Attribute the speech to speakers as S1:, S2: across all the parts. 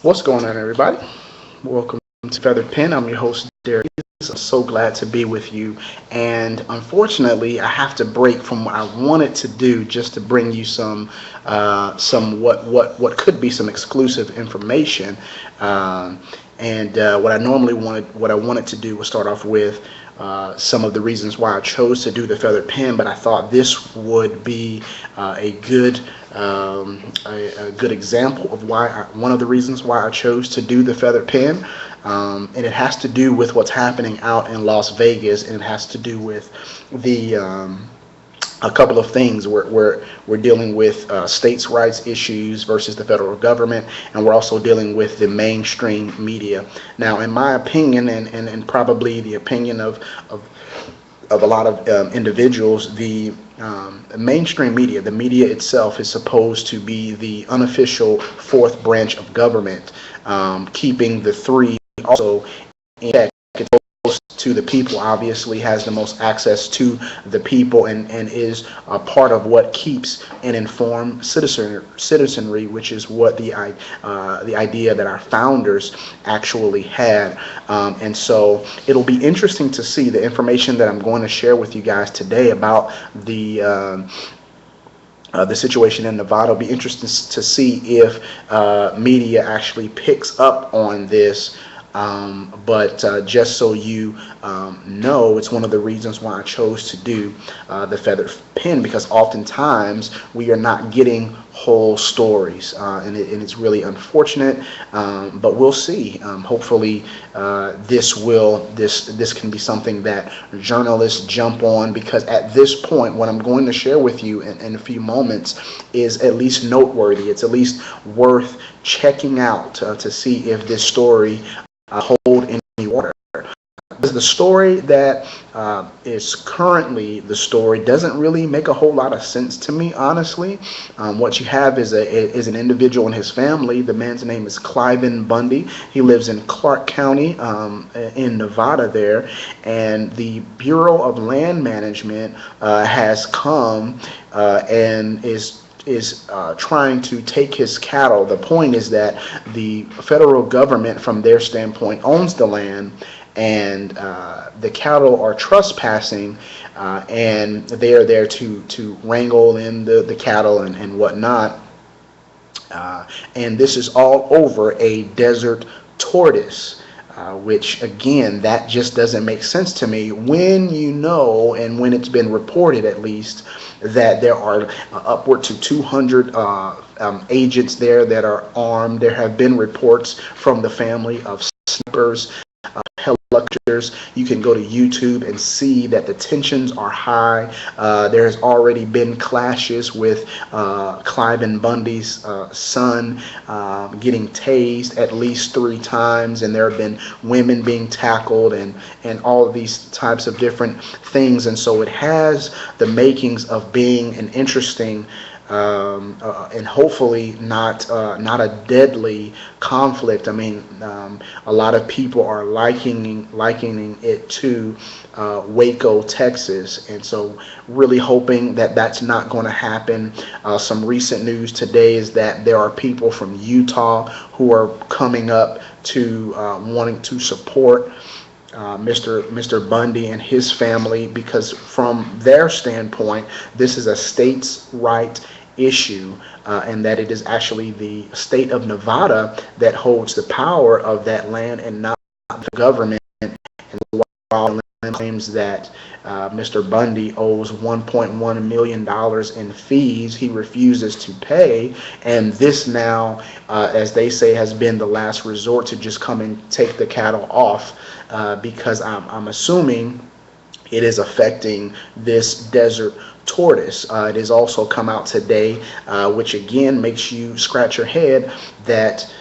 S1: What's going on, everybody? Welcome to Feathered Pen. I'm your host, Derek. I'm so glad to be with you. And unfortunately, I have to break from what I wanted to do just to bring you some what could be some exclusive information. And what I wanted to do was start off with some of the reasons why I chose to do the feathered pen, but I thought this would be a good example of one of the reasons why I chose to do the feathered pen. And it has to do with what's happening out in Las Vegas, and it has to do with the a couple of things. We're dealing with states' rights issues versus the federal government, and we're also dealing with the mainstream media. Now, in my opinion, and probably the opinion of a lot of individuals, the mainstream media, the media itself, is supposed to be the unofficial fourth branch of government, keeping the three also in check. It's close to the people, obviously has the most access to the people, and is a part of what keeps an informed citizenry, which is what the idea that our founders actually had. And so it'll be interesting to see the information that I'm going to share with you guys today about the situation in Nevada. It'll be interesting to see if media actually picks up on this. But just so you know, it's one of the reasons why I chose to do the feathered pen, because oftentimes we are not getting whole stories, and it's really unfortunate. But we'll see. Hopefully, this can be something that journalists jump on, because at this point, what I'm going to share with you in a few moments is at least noteworthy. It's at least worth checking out to see if this story hold any water. The story that is currently the story doesn't really make a whole lot of sense to me, honestly. What you have is an individual and his family. The man's name is Cliven Bundy. He lives in Clark County in Nevada there, and the Bureau of Land Management has come and is trying to take his cattle. The point is that the federal government, from their standpoint, owns the land, and the cattle are trespassing, and they are there to wrangle in the cattle and whatnot. And this is all over a desert tortoise. Which, again, that just doesn't make sense to me when you know, and when it's been reported at least, that there are upward to 200 agents there that are armed. There have been reports from the family of snipers, helicopters. You can go to YouTube and see that the tensions are high. There has already been clashes with Cliven Bundy's son getting tased at least 3 times, and there have been women being tackled and all of these types of different things. And so it has the makings of being an interesting and hopefully not a deadly conflict. I mean, a lot of people are likening it to Waco, Texas, and so really hoping that that's not going to happen. Some recent news today is that there are people from Utah who are coming up to wanting to support Mr. Bundy and his family, because from their standpoint, this is a states' right issue, and that it is actually the state of Nevada that holds the power of that land and not the government. And while claims that Mr. Bundy owes $1.1 million in fees he refuses to pay, and this now, as they say, has been the last resort to just come and take the cattle off, because I'm assuming it is affecting this desert tortoise. It has also come out today, which again makes you scratch your head, that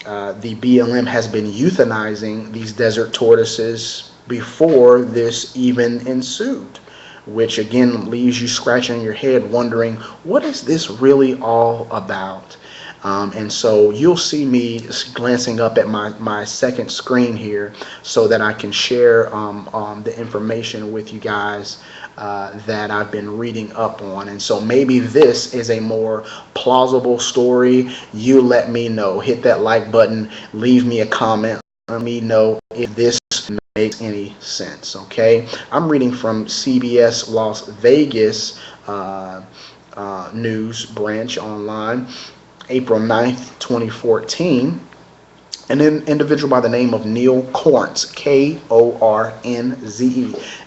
S1: the BLM has been euthanizing these desert tortoises before this even ensued, which again leaves you scratching your head wondering, what is this really all about? And so you'll see me glancing up at my second screen here so that I can share the information with you guys that I've been reading up on. And so maybe this is a more plausible story. You let me know. Hit that like button, leave me a comment, let me know if this makes any sense. Okay, I'm reading from CBS Las Vegas news branch online, April 9th, 2014. An individual by the name of Neil Kornze, Kornze.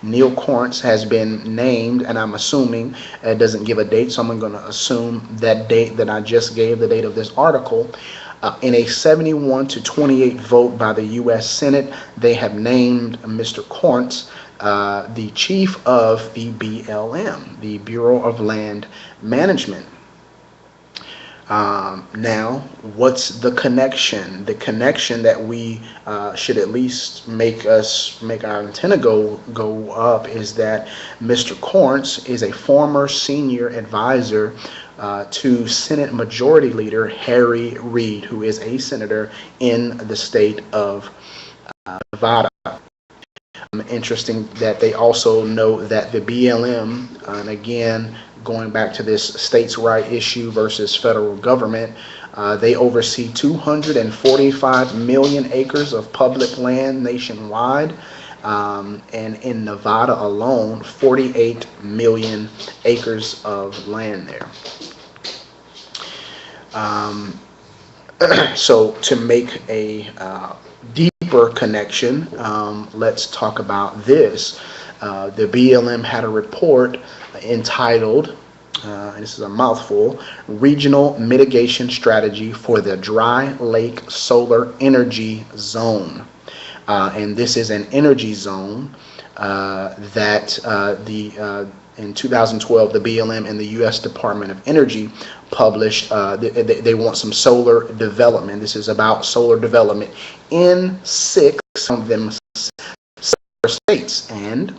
S1: Neil Kornze has been named, and I'm assuming it doesn't give a date, so I'm going to assume that date that I just gave, the date of this article. In a 71-28 vote by the U.S. Senate, they have named Mr. Kornze the chief of the BLM, the Bureau of Land Management. Now, what's the connection? The connection that we should at least make our antenna go up is that Mr. Kornze is a former senior advisor to Senate Majority Leader Harry Reid, who is a senator in the state of Nevada. Interesting that they also note that the BLM, and again, going back to this states' right issue versus federal government, they oversee 245 million acres of public land nationwide, and in Nevada alone, 48 million acres of land there. So to make a deeper connection, let's talk about this. The BLM had a report entitled, and this is a mouthful, Regional Mitigation Strategy for the Dry Lake Solar Energy Zone. And this is an energy zone that in 2012, the BLM and the U.S. Department of Energy published. They want some solar development. This is about solar development in 6 of them states, and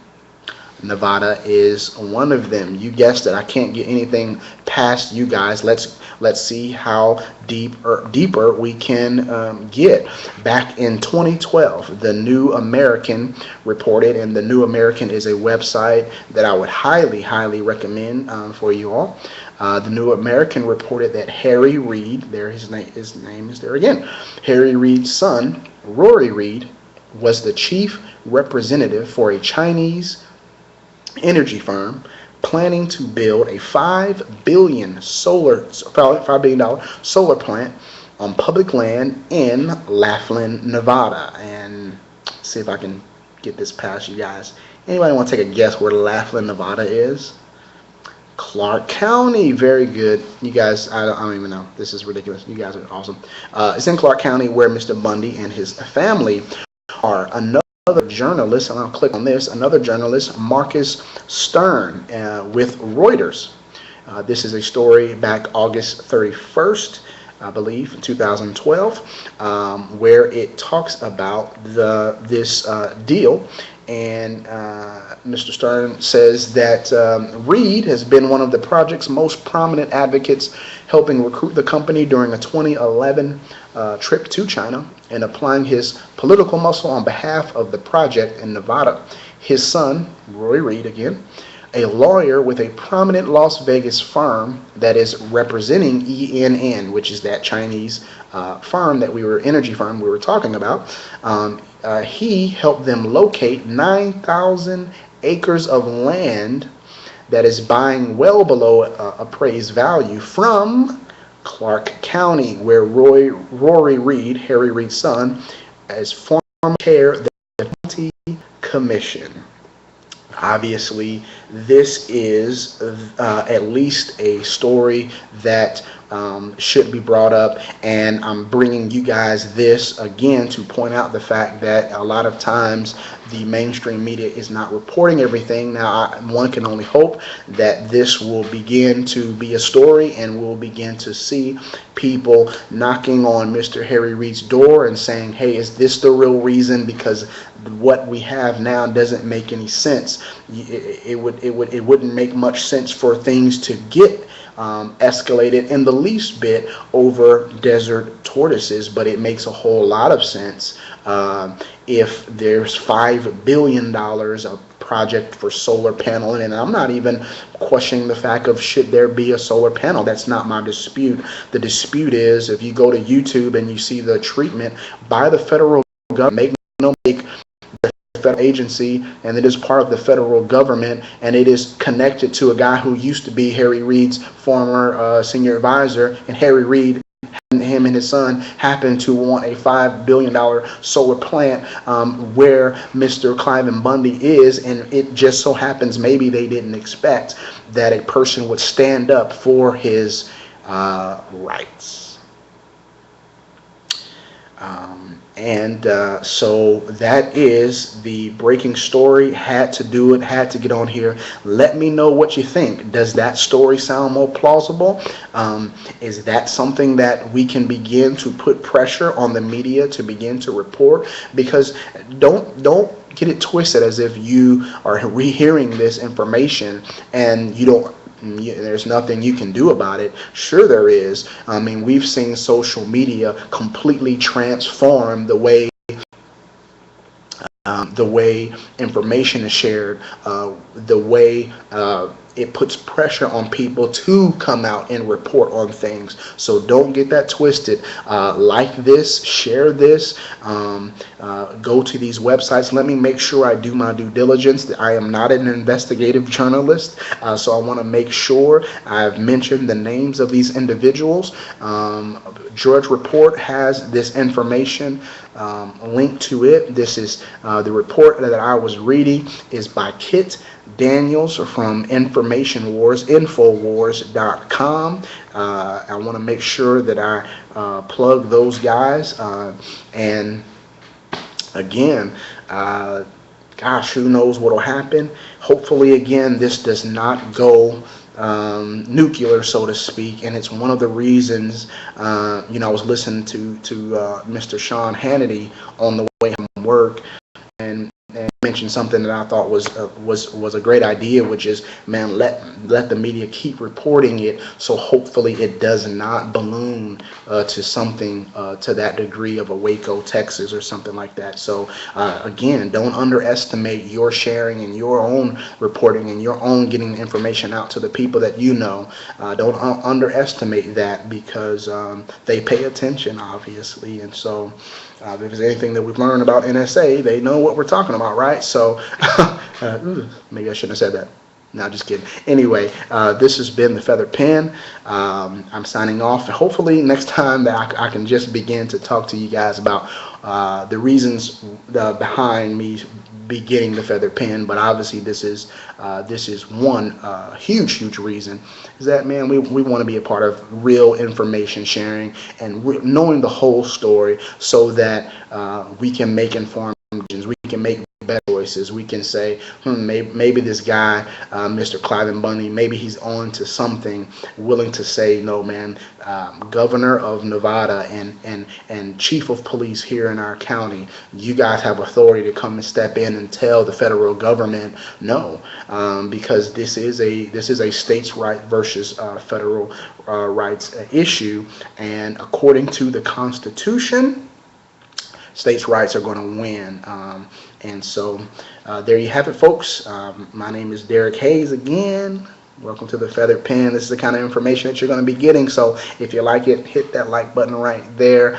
S1: Nevada is one of them. You guessed it. I can't get anything past you guys. Let's see how deeper we can get. Back in 2012, the New American reported, and the New American is a website that I would highly recommend for you all. The New American reported that Harry Reid, his name is there again, Harry Reid's son, Rory Reid, was the chief representative for a Chinese energy firm planning to build a $5 billion solar plant on public land in Laughlin, Nevada. And see if I can get this past you guys. Anybody want to take a guess where Laughlin, Nevada is? Clark County. Very good. You guys, I don't even know. This is ridiculous. You guys are awesome. It's in Clark County, where Mr. Bundy and his family are. Another journalist, and I'll click on this, another journalist, Marcus Stern, with Reuters. This is a story back August 31st, I believe, 2012, where it talks about this deal. And Mr. Stern says that Reid has been one of the project's most prominent advocates, helping recruit the company during a 2011 trip to China and applying his political muscle on behalf of the project in Nevada. His son, Roy Reid, again, a lawyer with a prominent Las Vegas firm that is representing ENN, which is that Chinese energy firm we were talking about. He helped them locate 9,000 acres of land that is buying well below appraised value from Clark County, where Rory Reid, Harry Reid's son, is former chair of the county commission. Obviously, this is at least a story that should be brought up, and I'm bringing you guys this again to point out the fact that a lot of times the mainstream media is not reporting everything. Now, one can only hope that this will begin to be a story, and we'll begin to see people knocking on Mr. Harry Reid's door and saying, hey, is this the real reason? Because what we have now doesn't make any sense. It wouldn't make much sense for things to get escalated in the least bit over desert tortoises, but it makes a whole lot of sense if there's $5 billion a project for solar paneling. And I'm not even questioning the fact of should there be a solar panel. That's not my dispute. The dispute is if you go to YouTube and you see the treatment by the federal government, make no mistake, federal agency, and it is part of the federal government, and it is connected to a guy who used to be Harry Reid's former senior advisor, and Harry Reid, him and his son happened to want a $5 billion solar plant where Mr. Cliven Bundy is, and it just so happens maybe they didn't expect that a person would stand up for his rights. So that is the breaking story. Had to do it, had to get on here. Let me know what you think. Does that story sound more plausible? Is that something that we can begin to put pressure on the media to begin to report? Because don't get it twisted as if you are rehearing this information and you don't, there's nothing you can do about it. Sure there is. I mean, we've seen social media completely transform the way information is shared, the way it puts pressure on people to come out and report on things. So don't get that twisted. Like this, share this, go to these websites. Let me make sure I do my due diligence. I am not an investigative journalist, so I want to make sure I've mentioned the names of these individuals. George Report has this information linked to it. This is the report that I was reading is by Kit Daniels from Information Wars, Infowars.com. I want to make sure that I plug those guys. And again, gosh, who knows what will happen. Hopefully, again, this does not go nuclear, so to speak, and it's one of the reasons, I was listening to Mr. Sean Hannity on the way home from work, and mentioned something that I thought was a great idea, which is, man, let the media keep reporting it, so hopefully it does not balloon to something to that degree of a Waco, Texas, or something like that. So again, don't underestimate your sharing and your own reporting and your own getting information out to the people that you know. Don't underestimate that, because they pay attention, obviously, and so if there's anything that we've learned about NSA, they know what we're talking about, right? So maybe I shouldn't have said that. No, just kidding. Anyway, this has been the Feathered Pen. I'm signing off. Hopefully next time that I can just begin to talk to you guys about the reasons behind me getting the Feathered Pen. But obviously this is one huge reason, is that, man, we want to be a part of real information sharing and knowing the whole story, so that we can make informed decisions. We can make better choices. We can say, maybe this guy, Mr. Cliven Bundy, maybe he's on to something, willing to say, no, man, Governor of Nevada and Chief of Police here in our county, you guys have authority to come and step in and tell the federal government no, because this is a states' right versus federal rights issue, and according to the Constitution, states' rights are going to win. And so there you have it, folks. My name is Derek Hayes again. Welcome to the Feathered Pen. This is the kind of information that you're going to be getting. So if you like it, hit that like button right there.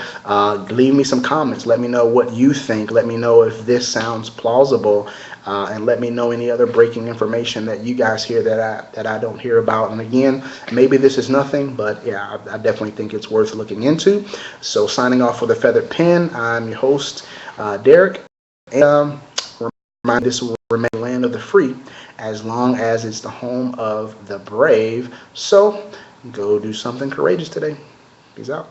S1: Leave me some comments. Let me know what you think. Let me know if this sounds plausible. And let me know any other breaking information that you guys hear that I don't hear about. And again, maybe this is nothing, but yeah, I definitely think it's worth looking into. So signing off for the Feathered Pen, I'm your host, Derek. And remind, this will remain land of the free as long as it's the home of the brave. So go do something courageous today. Peace out.